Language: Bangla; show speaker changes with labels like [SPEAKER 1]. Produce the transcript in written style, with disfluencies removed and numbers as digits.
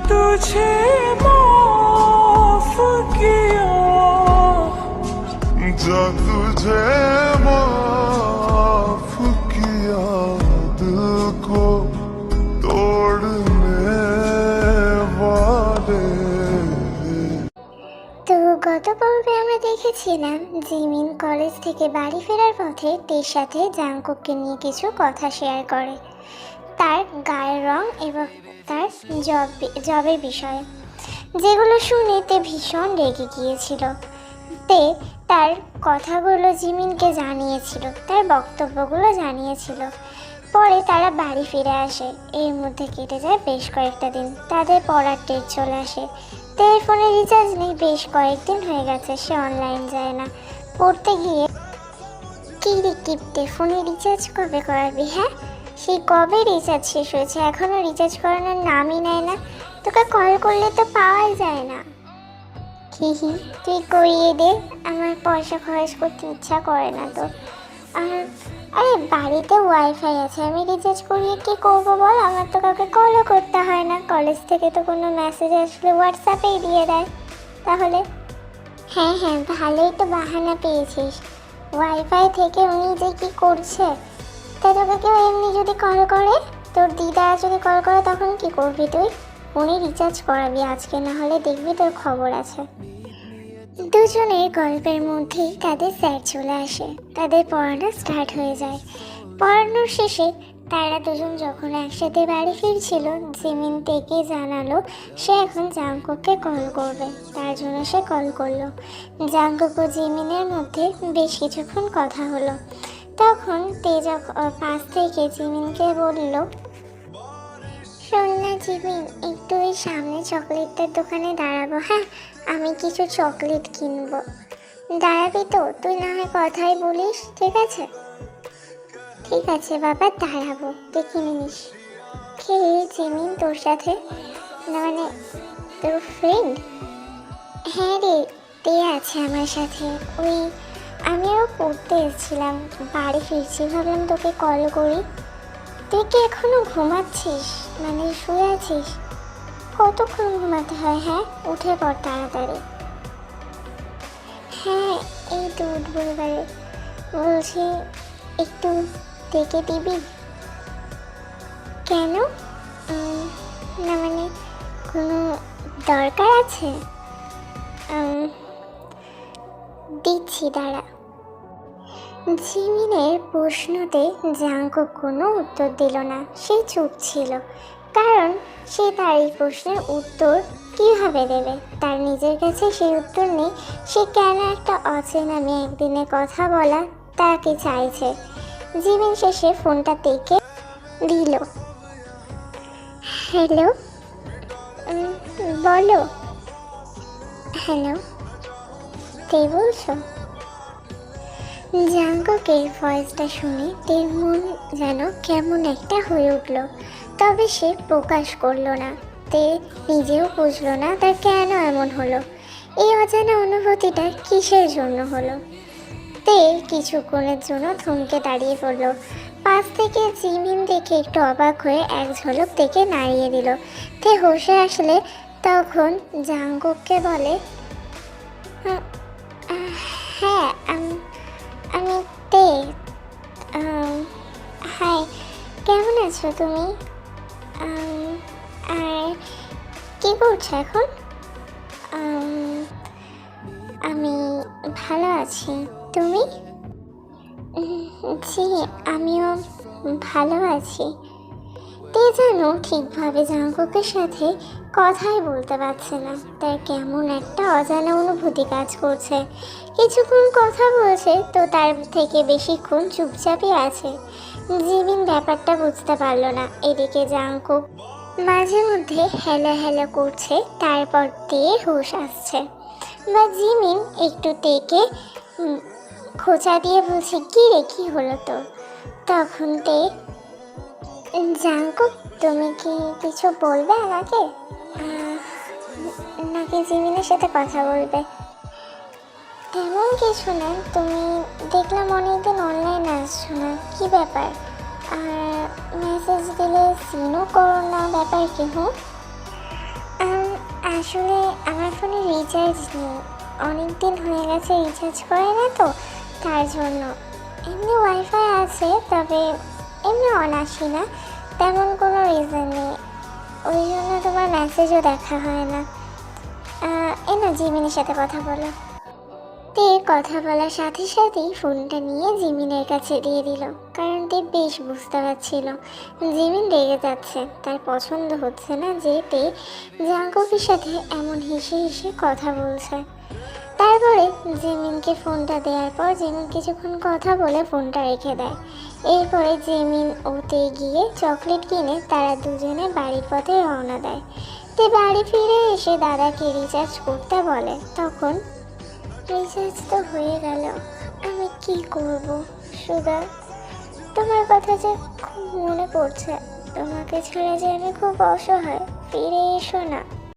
[SPEAKER 1] तुझे माफ किया, जा तुझे माफ किया, दिल को तोड़ने वाले।
[SPEAKER 2] তো গত পর্বে আমরা দেখেছিলাম জিমিন কলেজ থেকে বাড়ি ফেরার পথে তের সাথে জাংকুককে নিয়ে কিছু কথা শেয়ার করে, তার গায়ের রং এবং তার জবের বিষয়ে, যেগুলো শুনে তে ভীষণ রেগে গিয়েছিল। তে তার কথাগুলো জিমিনকে জানিয়েছিল, তার বক্তব্যগুলো জানিয়েছিল। পরে তারা বাড়ি ফিরে আসে। এর মধ্যে কেটে যায় বেশ কয়েকটা দিন। তাদের পড়ার ডেট চলে আসে। তের ফোনে রিচার্জ নেই, বেশ কয়েকদিন হয়ে গেছে সে অনলাইন যায় না। পড়তে গিয়ে কি রে কিপটে, ফোনে রিচার্জ কবে করাবি? হ্যাঁ, সেই কবে রিচার্জ শেষ হয়েছে, এখনও রিচার্জ করানোর নামই নেয় না। তোকে কল করলে তো পাওয়াই যায় না। হি তুই করিয়ে দে, আমার পয়সা খরচ করতে ইচ্ছা করে না তো। আরে বাড়িতে ওয়াইফাই আছে, আমি রিচার্জ করিয়ে কি করবো বল? আমার তো কাউকে কলও করতে হয় না, কলেজ থেকে তো কোনো মেসেজ আসলে হোয়াটসঅ্যাপেই দিয়ে দেয়। তাহলে হ্যাঁ ভালোই তো বাহানা পেয়েছিস। ওয়াইফাই থেকে উনি যে কি করছে, তাই তোকে কেউ এমনি যদি কল করে, তোর দিদা যদি কল করে, তখন কি করবি তুই? ফোনে রিচার্জ করাবি আজকে, না হলে দেখবি তোর খবর আছে। দুজনের গল্পের মধ্যেই তাদের স্যার চলে আসে, তাদের পড়ানো স্টার্ট হয়ে যায়। পড়ানোর শেষে তারা দুজন যখন একসাথে বাড়ি ফিরছিল, জিমিন থেকে জানালো সে এখন জাংকুককে কল করবে, তার জন্য সে কল করলো। জাংকুক ও জিমিনের মধ্যে বেশ কিছুক্ষণ কথা হলো। তখন তেজক পাশ থেকে জিমিনকে বলল, শোন না জিমিন, একটু ওই সামনে চকলেটটার দোকানে দাঁড়াবো। হ্যাঁ, আমি কিছু চকলেট কিনবো। দাঁড়াবি তো? তুই না হয় কথাই বলিস, ঠিক আছে? ঠিক আছে বাবা, দাঁড়াবো, তুই কিনে নিস। কে জিমিন তোর সাথে? না মানে তোর ফ্রেন্ড? হ্যাঁ রে, তে আছে আমার সাথে। ওই আমিও পড়তে এসেছিলাম, বাড়ি ফিরছি, ভাবলাম তোকে কল করি। তুই কি এখনো ঘুমাচ্ছিস, মানে শুয়ে আছিস? কতক্ষণ ঘুমাতে হয়? হ্যাঁ, উঠে পড় তাড়াতাড়ি। হ্যাঁ এই তো উঠবো এবারে। বলছি একটু দেখে দিবি? কেন? না মানে কোনো দরকার আছে? দিচ্ছি, দাঁড়া। জিমিনের প্রশ্নতে জাংকুক কোনো উত্তর দিল না, সে চুপ ছিল। কারণ সে তার এই প্রশ্নের উত্তর কীভাবে দেবে, তার নিজের কাছে সেই উত্তর নেই। সে কেন একটা অচেনা মেয়ে একদিনে কথা বলা তাকে চাইছে। জিমিন শেষে ফোনটা থেকে দিল। হ্যালো, বলো। হ্যালো, কে বলছো? জাংকুকের ভয়েসটা শুনে তের মন যেন কেমন একটা হয়ে উঠল, তবে সে প্রকাশ করলো না। তে নিজেও বুঝলো না তার কেন এমন হলো, এই অজানা অনুভূতিটা কিসের জন্য হলো। তে কিছুক্ষণের জন্য থমকে দাঁড়িয়ে পড়ল। পাশ থেকে জিমিন দেখে একটু অবাক হয়ে এক ঝলক থেকে নাড়িয়ে দিল। তে হোশে আসলে তখন জাংকুককে বলে, হ্যাঁ আমি তে। হাই, কেমন আছো তুমি? আর কী করছো এখন? আমি ভালো আছি, তুমি? জি, আমিও ভালো আছি। তে যেন ঠিকভাবে জাংকুকের সাথে কথাই বলতে পারছে না, তার কেমন একটা অজানা অনুভূতি কাজ করছে। কিছুক্ষণ কথা বলছে তো তার থেকে বেশিক্ষণ চুপচাপই আছে। জিমিন ব্যাপারটা বুঝতে পারলো না। এদিকে জাংকুক মাঝে মধ্যে হেলা হেলা করছে, তারপর তে হুঁশ আসছে। বা জিমিন একটু তেকে খোঁচা দিয়ে বলছে, কী রে, কী হলো তো? তখন তে, জাংকুক তুমি কি কিছু বলবে আমাকে, নাকি জিমিনের সাথে কথা বলবে? তেমন কিছু না, তুমি দেখলাম অনেকদিন অনলাইনে আসছো না, কী ব্যাপার? আর মেসেজ দিলে সিনও করো না, ব্যাপার কি? আসলে আমার ফোনে রিচার্জ নেই, অনেক দিন হয়ে গেছে রিচার্জ করে না তো, তার জন্য। এমনি ওয়াইফাই আছে, তবে এমনি অন আসি না, তেমন কোনো রিজন নেই, ওই জন্য তোমার মেসেজও দেখা হয় না। এ না, জিমিনের সাথে কথা বলো। তে কথা বলার সাথে সাথেই ফোনটা নিয়ে জিমিনের কাছে দিয়ে দিল, কারণ তে বেশ বুঝতে পারছিল জিমিন রেগে যাচ্ছে, তার পছন্দ হচ্ছে না যে তে জাঙ্কুকের সাথে এমন হেসে হেসে কথা বলছে। তারপরে জিমিনকে ফোনটা দেওয়ার পর জিমিন কিছুক্ষণ কথা বলে ফোনটা রেখে দেয়। এরপরে জিমিন ওতে গিয়ে চকলেট কিনে তারা দুজনে বাড়ির পথে রওনা দেয়। তে বাড়ি ফিরে এসে দাদাকে রিচার্জ করতে বলে, তখন রিচার্জ তো হয়ে গেল, আমি কি করব সুধা, তোমার কথা যে খুব মনে পড়ছে, তোমাকে ছাড়া যে আমি খুব অসহায়, ফিরে এসো না।